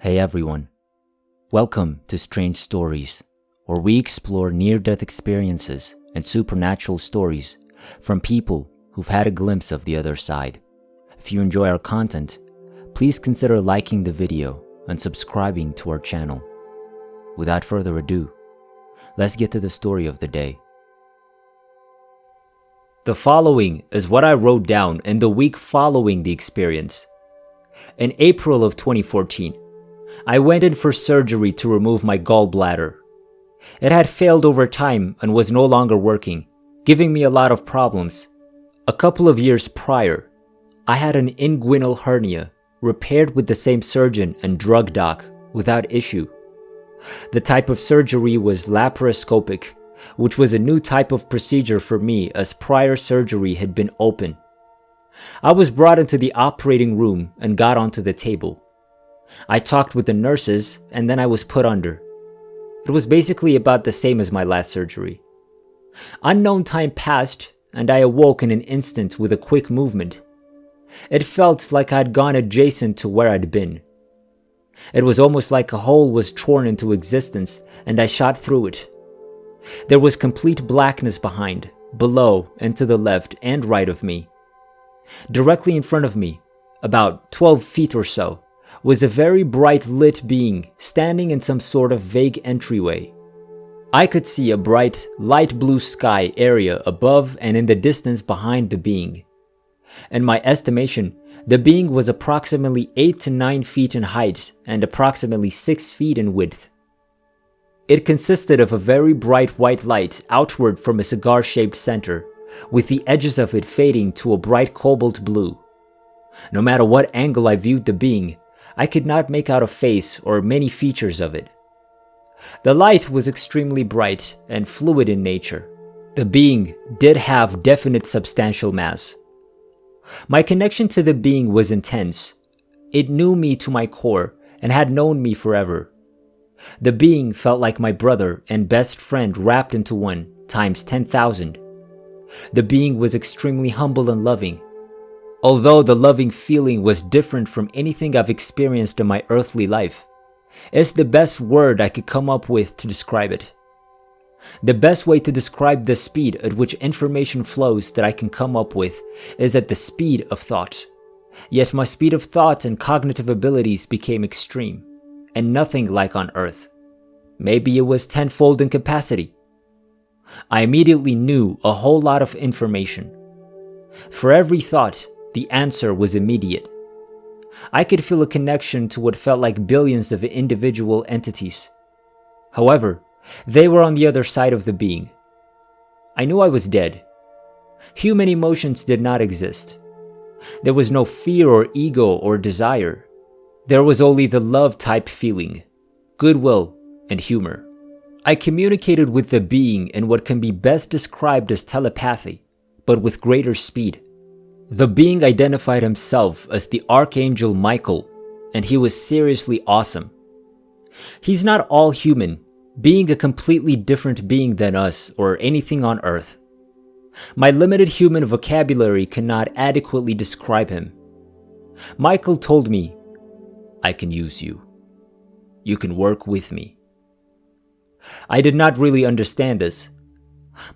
Hey everyone, welcome to Strange Stories, where we explore near-death experiences and supernatural stories from people who've had a glimpse of the other side. If you enjoy our content, please consider liking the video and subscribing to our channel. Without further ado, let's get to the story of the day. The following is what I wrote down in the week following the experience. In April of 2014, I went in for surgery to remove my gallbladder. It had failed over time and was no longer working, giving me a lot of problems. A couple of years prior, I had an inguinal hernia repaired with the same surgeon and drug doc without issue. The type of surgery was laparoscopic, which was a new type of procedure for me as prior surgery had been open. I was brought into the operating room and got onto the table. I talked with the nurses and then I was put under. It was basically about the same as my last surgery. Unknown time passed and I awoke in an instant with a quick movement. It felt like I'd gone adjacent to where I'd been. It was almost like a hole was torn into existence and I shot through it. There was complete blackness behind, below, and to the left and right of me. Directly in front of me, about 12 feet or so, was a very bright lit being standing in some sort of vague entryway. I could see a bright, light blue sky area above and in the distance behind the being. In my estimation, the being was approximately 8 to 9 feet in height and approximately 6 feet in width. It consisted of a very bright white light outward from a cigar-shaped center, with the edges of it fading to a bright cobalt blue. No matter what angle I viewed the being, I could not make out a face or many features of it. The light was extremely bright and fluid in nature. The being did have definite substantial mass. My connection to the being was intense. It knew me to my core and had known me forever. The being felt like my brother and best friend wrapped into one, times 10,000. The being was extremely humble and loving. Although the loving feeling was different from anything I've experienced in my earthly life, it's the best word I could come up with to describe it. The best way to describe the speed at which information flows that I can come up with is at the speed of thought. Yet my speed of thought and cognitive abilities became extreme, and nothing like on Earth. Maybe it was tenfold in capacity. I immediately knew a whole lot of information. For every thought, the answer was immediate. I could feel a connection to what felt like billions of individual entities. However, they were on the other side of the being. I knew I was dead. Human emotions did not exist. There was no fear or ego or desire. There was only the love-type feeling, goodwill, and humor. I communicated with the being in what can be best described as telepathy, but with greater speed. The being identified himself as the Archangel Michael, and he was seriously awesome. He's not all human, being a completely different being than us or anything on Earth. My limited human vocabulary cannot adequately describe him. Michael told me, "I can use you. You can work with me." I did not really understand this.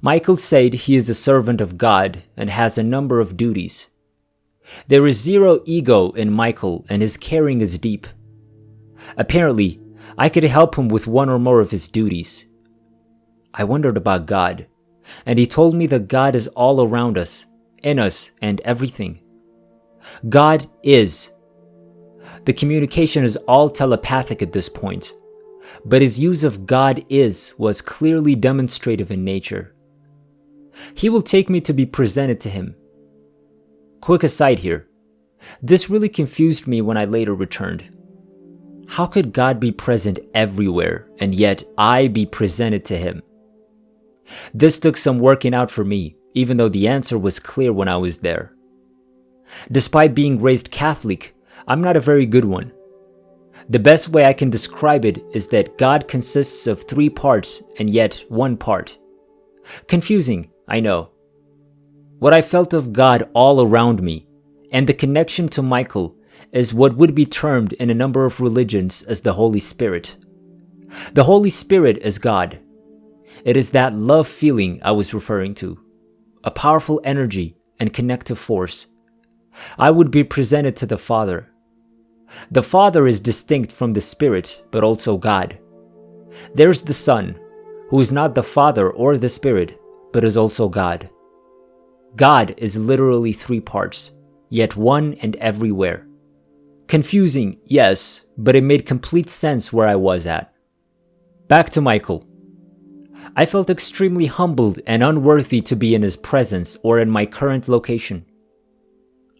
Michael said he is a servant of God and has a number of duties. There is zero ego in Michael and his caring is deep. Apparently, I could help him with one or more of his duties. I wondered about God, and he told me that God is all around us, in us, and everything. God is. The communication is all telepathic at this point, but his use of God is was clearly demonstrative in nature. He will take me to be presented to him. Quick aside here, this really confused me when I later returned. How could God be present everywhere and yet I be presented to him? This took some working out for me, even though the answer was clear when I was there. Despite being raised Catholic, I'm not a very good one. The best way I can describe it is that God consists of 3 parts and yet 1 part. Confusing, I know. What I felt of God all around me, and the connection to Michael, is what would be termed in a number of religions as the Holy Spirit. The Holy Spirit is God. It is that love feeling I was referring to, a powerful energy and connective force. I would be presented to the Father. The Father is distinct from the Spirit, but also God. There's the Son, who is not the Father or the Spirit, but is also God. God is literally three parts, yet one and everywhere. Confusing, yes, but it made complete sense where I was at. Back to Michael. I felt extremely humbled and unworthy to be in his presence or in my current location.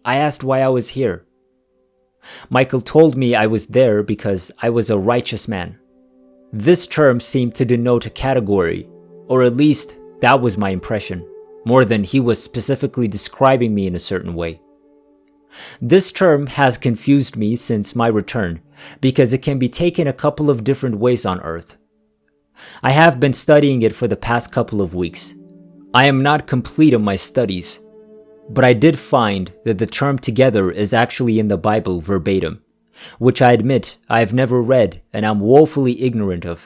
I asked why I was here. Michael told me I was there because I was a righteous man. This term seemed to denote a category, or at least that was my impression, more than he was specifically describing me in a certain way. This term has confused me since my return because it can be taken a couple of different ways on Earth. I have been studying it for the past couple of weeks. I am not complete in my studies, but I did find that the term together is actually in the Bible verbatim, which I admit I have never read and I'm woefully ignorant of.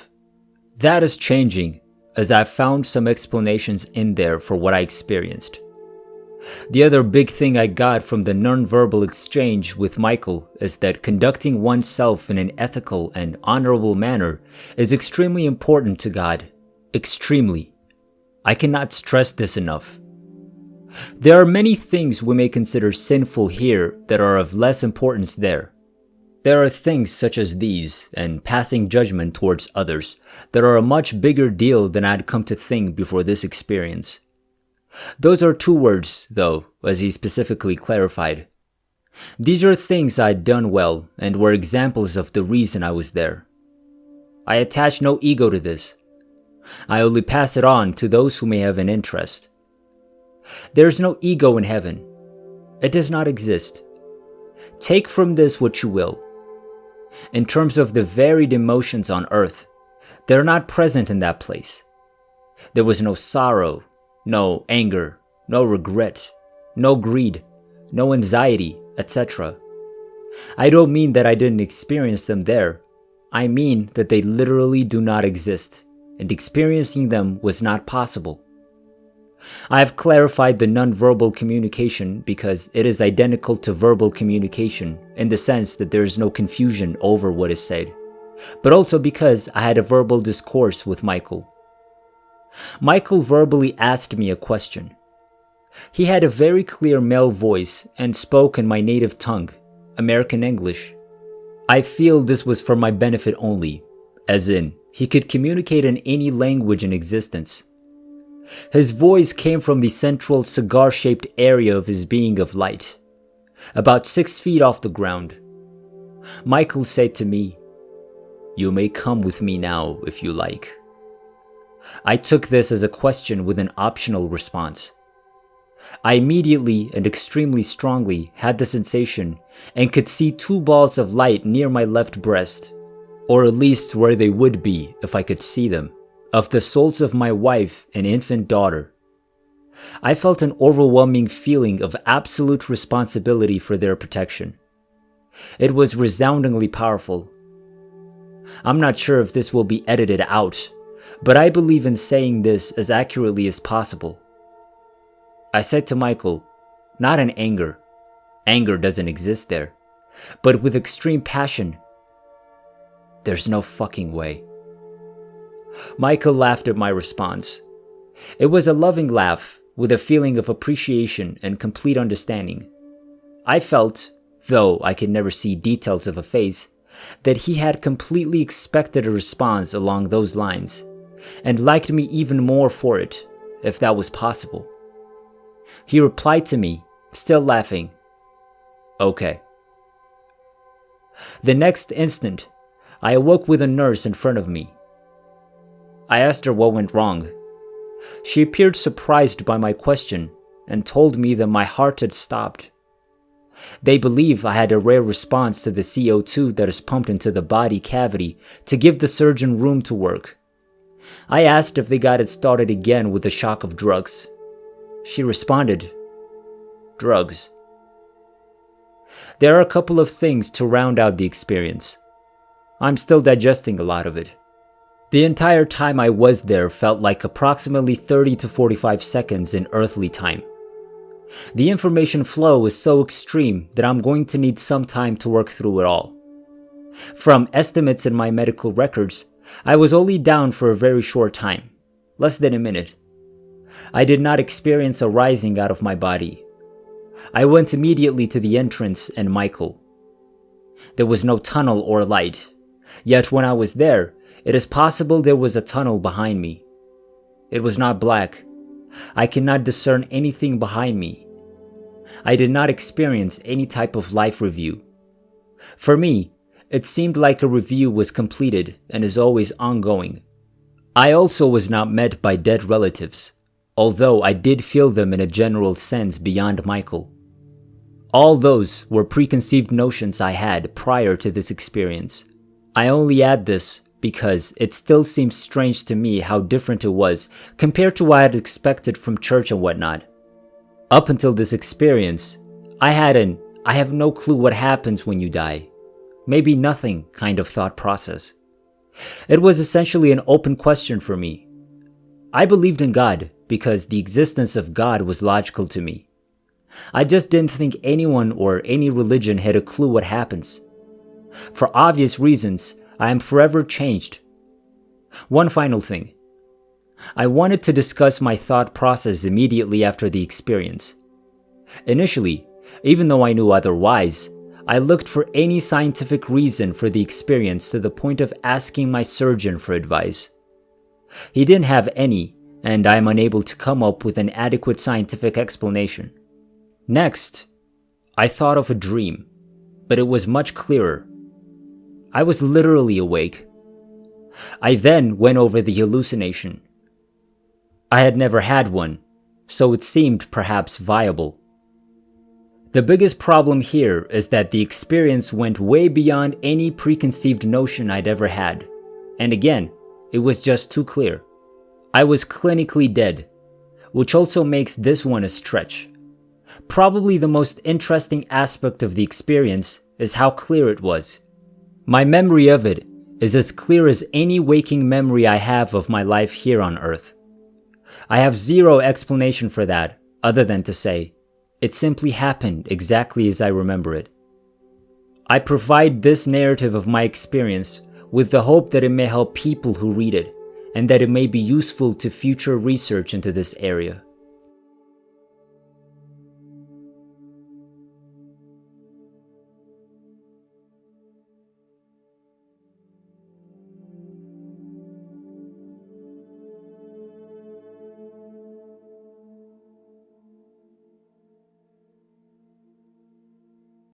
That is changing, as I've found some explanations in there for what I experienced. The other big thing I got from the nonverbal exchange with Michael is that conducting oneself in an ethical and honorable manner is extremely important to God. Extremely. I cannot stress this enough. There are many things we may consider sinful here that are of less importance there. There are things such as these and passing judgment towards others that are a much bigger deal than I'd come to think before this experience. Those are two words, though, as he specifically clarified. These are things I'd done well and were examples of the reason I was there. I attach no ego to this. I only pass it on to those who may have an interest. There is no ego in heaven. It does not exist. Take from this what you will. In terms of the varied emotions on earth, they are not present in that place. There was no sorrow, no anger, no regret, no greed, no anxiety, etc. I don't mean that I didn't experience them there. I mean that they literally do not exist, and experiencing them was not possible. I have clarified the nonverbal communication because it is identical to verbal communication in the sense that there is no confusion over what is said, but also because I had a verbal discourse with Michael. Michael verbally asked me a question. He had a very clear male voice and spoke in my native tongue, American English. I feel this was for my benefit only, as in, he could communicate in any language in existence. His voice came from the central cigar-shaped area of his being of light, about 6 feet off the ground. Michael said to me, "You may come with me now if you like." I took this as a question with an optional response. I immediately and extremely strongly had the sensation and could see 2 balls of light near my left breast, or at least where they would be if I could see them, of the souls of my wife and infant daughter. I felt an overwhelming feeling of absolute responsibility for their protection. It was resoundingly powerful. I'm not sure if this will be edited out, but I believe in saying this as accurately as possible. I said to Michael, not in anger. Anger doesn't exist there. But with extreme passion. "There's no fucking way." Michael laughed at my response. It was a loving laugh with a feeling of appreciation and complete understanding. I felt, though I could never see details of a face, that he had completely expected a response along those lines, and liked me even more for it, if that was possible. He replied to me, still laughing, "Okay." The next instant, I awoke with a nurse in front of me. I asked her what went wrong. She appeared surprised by my question and told me that my heart had stopped. They believe I had a rare response to the CO2 that is pumped into the body cavity to give the surgeon room to work. I asked if they got it started again with the shock of drugs. She responded, "Drugs." There are a couple of things to round out the experience. I'm still digesting a lot of it. The entire time I was there felt like approximately 30 to 45 seconds in earthly time. The information flow is so extreme that I'm going to need some time to work through it all. From estimates in my medical records, I was only down for a very short time, less than a minute. I did not experience a rising out of my body. I went immediately to the entrance and Michael. There was no tunnel or light, yet when I was there, it is possible there was a tunnel behind me. It was not black. I could not discern anything behind me. I did not experience any type of life review. For me, it seemed like a review was completed and is always ongoing. I also was not met by dead relatives, although I did feel them in a general sense beyond Michael. All those were preconceived notions I had prior to this experience. I only add this because it still seems strange to me how different it was compared to what I had expected from church and whatnot. Up until this experience, I have no clue what happens when you die. Maybe nothing kind of thought process. It was essentially an open question for me. I believed in God because the existence of God was logical to me. I just didn't think anyone or any religion had a clue what happens. For obvious reasons, I am forever changed. One final thing. I wanted to discuss my thought process immediately after the experience. Initially, even though I knew otherwise, I looked for any scientific reason for the experience to the point of asking my surgeon for advice. He didn't have any, and I am unable to come up with an adequate scientific explanation. Next, I thought of a dream, but it was much clearer. I was literally awake. I then went over the hallucination. I had never had one, so it seemed perhaps viable. The biggest problem here is that the experience went way beyond any preconceived notion I'd ever had. And again, it was just too clear. I was clinically dead, which also makes this one a stretch. Probably the most interesting aspect of the experience is how clear it was. My memory of it is as clear as any waking memory I have of my life here on Earth. I have zero explanation for that other than to say, it simply happened exactly as I remember it. I provide this narrative of my experience with the hope that it may help people who read it, and that it may be useful to future research into this area.